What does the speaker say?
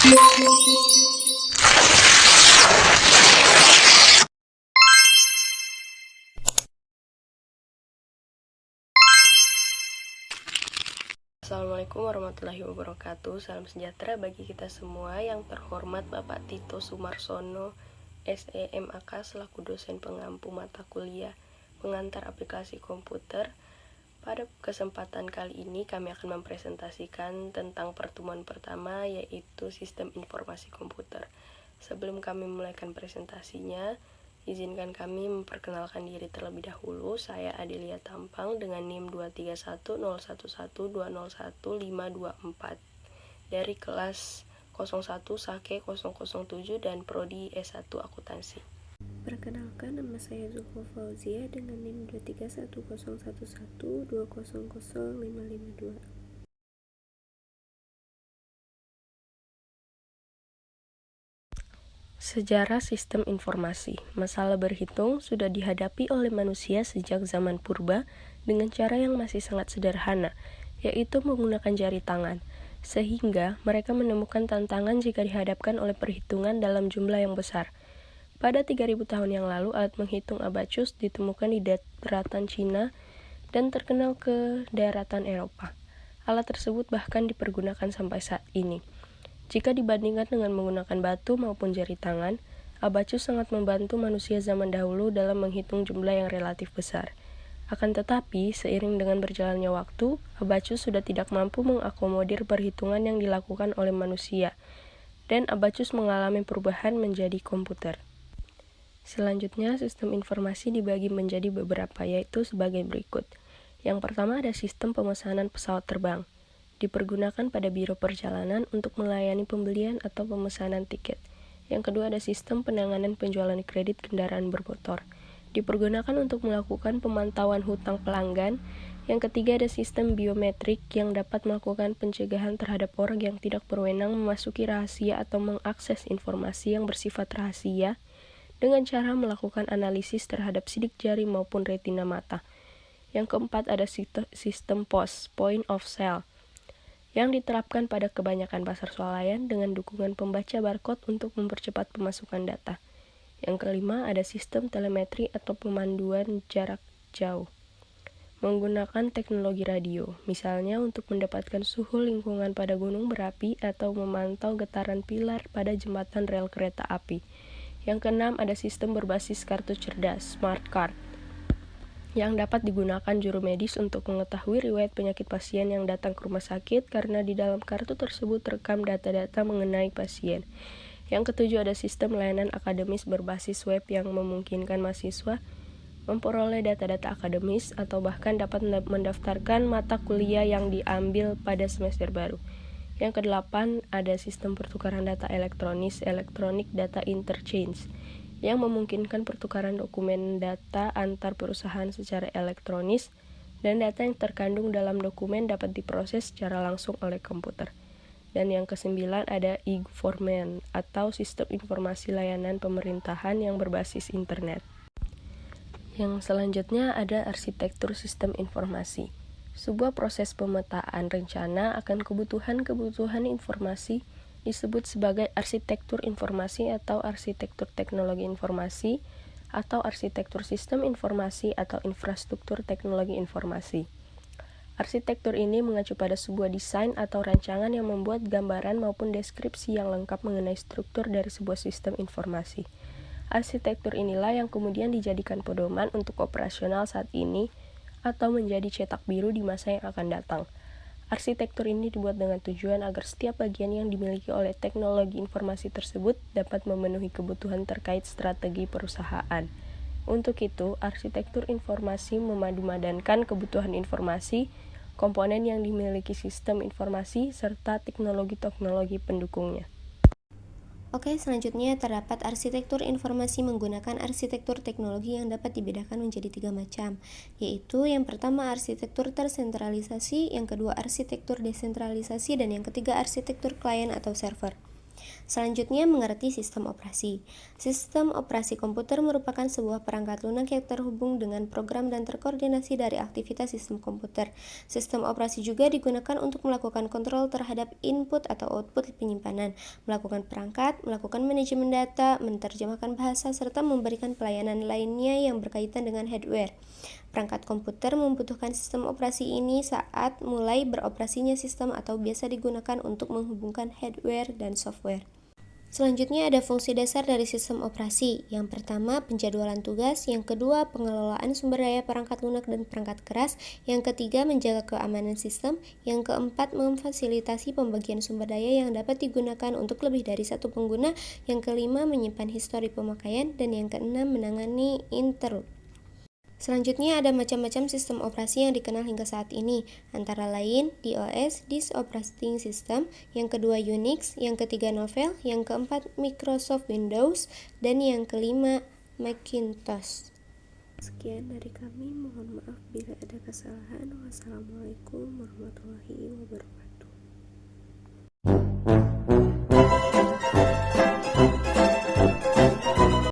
Assalamualaikum warahmatullahi wabarakatuh. Salam sejahtera bagi kita semua. Yang terhormat Bapak Tito Sumarsono, SEMAK, selaku dosen pengampu mata kuliah pengantar aplikasi komputer. Pada kesempatan kali ini kami akan mempresentasikan tentang pertemuan pertama, yaitu sistem informasi komputer. Sebelum kami memulaikan presentasinya, izinkan kami memperkenalkan diri terlebih dahulu. Saya Adelia Tampang dengan NIM 23101121524 dari kelas 01 Sake 007 dan Prodi S1 Akuntansi. Perkenalkan, nama saya Zulfa Fauzia dengan NIM 2310112000552. Sejarah sistem informasi. Masalah berhitung sudah dihadapi oleh manusia sejak zaman purba dengan cara yang masih sangat sederhana, yaitu menggunakan jari tangan, sehingga mereka menemukan tantangan jika dihadapkan oleh perhitungan dalam jumlah yang besar. Pada 3000 tahun yang lalu, alat menghitung abacus ditemukan di daratan Cina dan terkenal ke daratan Eropa. Alat tersebut bahkan dipergunakan sampai saat ini. Jika dibandingkan dengan menggunakan batu maupun jari tangan, abacus sangat membantu manusia zaman dahulu dalam menghitung jumlah yang relatif besar. Akan tetapi, seiring dengan berjalannya waktu, abacus sudah tidak mampu mengakomodir perhitungan yang dilakukan oleh manusia, dan abacus mengalami perubahan menjadi komputer. Selanjutnya, sistem informasi dibagi menjadi beberapa, yaitu sebagai berikut. Yang pertama ada sistem pemesanan pesawat terbang. Dipergunakan pada biro perjalanan untuk melayani pembelian atau pemesanan tiket. Yang kedua ada sistem penanganan penjualan kredit kendaraan bermotor. Dipergunakan untuk melakukan pemantauan hutang pelanggan. Yang ketiga ada sistem biometrik yang dapat melakukan pencegahan terhadap orang yang tidak berwenang memasuki rahasia atau mengakses informasi yang bersifat rahasia dengan cara melakukan analisis terhadap sidik jari maupun retina mata. Yang keempat ada sistem POS, Point of Sale, yang diterapkan pada kebanyakan pasar swalayan dengan dukungan pembaca barcode untuk mempercepat pemasukan data. Yang kelima ada sistem telemetri atau pemanduan jarak jauh, menggunakan teknologi radio, misalnya untuk mendapatkan suhu lingkungan pada gunung berapi atau memantau getaran pilar pada jembatan rel kereta api. Yang keenam ada sistem berbasis kartu cerdas, smart card, yang dapat digunakan juru medis untuk mengetahui riwayat penyakit pasien yang datang ke rumah sakit karena di dalam kartu tersebut terekam data-data mengenai pasien. Yang ketujuh ada sistem layanan akademis berbasis web yang memungkinkan mahasiswa memperoleh data-data akademis atau bahkan dapat mendaftarkan mata kuliah yang diambil pada semester baru. Yang kedelapan ada sistem pertukaran data elektronis, Electronic Data Interchange, yang memungkinkan pertukaran dokumen data antar perusahaan secara elektronis dan data yang terkandung dalam dokumen dapat diproses secara langsung oleh komputer. Dan yang kesembilan ada e-government atau sistem informasi layanan pemerintahan yang berbasis internet. Yang selanjutnya ada arsitektur sistem informasi. Sebuah proses pemetaan rencana akan kebutuhan informasi disebut sebagai arsitektur informasi atau arsitektur teknologi informasi atau arsitektur sistem informasi atau infrastruktur teknologi informasi. Arsitektur ini mengacu pada sebuah desain atau rancangan yang membuat gambaran maupun deskripsi yang lengkap mengenai struktur dari sebuah sistem informasi. Arsitektur inilah yang kemudian dijadikan pedoman untuk operasional saat ini atau menjadi cetak biru di masa yang akan datang. Arsitektur ini dibuat dengan tujuan agar setiap bagian yang dimiliki oleh teknologi informasi tersebut dapat memenuhi kebutuhan terkait strategi perusahaan. Untuk itu, arsitektur informasi memadu-madankan kebutuhan informasi, komponen yang dimiliki sistem informasi, serta teknologi-teknologi pendukungnya. Oke, selanjutnya terdapat arsitektur informasi menggunakan arsitektur teknologi yang dapat dibedakan menjadi 3 macam, yaitu yang pertama arsitektur tersentralisasi, yang kedua arsitektur desentralisasi, dan yang ketiga arsitektur klien atau server. Selanjutnya, mengerti sistem operasi. Sistem operasi komputer merupakan sebuah perangkat lunak yang terhubung dengan program dan terkoordinasi dari aktivitas sistem komputer. Sistem operasi juga digunakan untuk melakukan kontrol terhadap input atau output penyimpanan, melakukan perangkat, melakukan manajemen data, menerjemahkan bahasa, serta memberikan pelayanan lainnya yang berkaitan dengan hardware. Perangkat komputer membutuhkan sistem operasi ini saat mulai beroperasinya sistem atau biasa digunakan untuk menghubungkan hardware dan software. Selanjutnya ada fungsi dasar dari sistem operasi. Yang pertama, penjadwalan tugas. Yang kedua, pengelolaan sumber daya perangkat lunak dan perangkat keras. Yang ketiga, menjaga keamanan sistem. Yang keempat, memfasilitasi pembagian sumber daya yang dapat digunakan untuk lebih dari satu pengguna. Yang kelima, menyimpan histori pemakaian. Dan yang keenam, menangani interrupt. Selanjutnya ada macam-macam sistem operasi yang dikenal hingga saat ini, antara lain DOS, Disk Operating System, yang kedua Unix, yang ketiga Novell, yang keempat Microsoft Windows, dan yang kelima Macintosh. Sekian dari kami, mohon maaf bila ada kesalahan. Wassalamualaikum warahmatullahi wabarakatuh.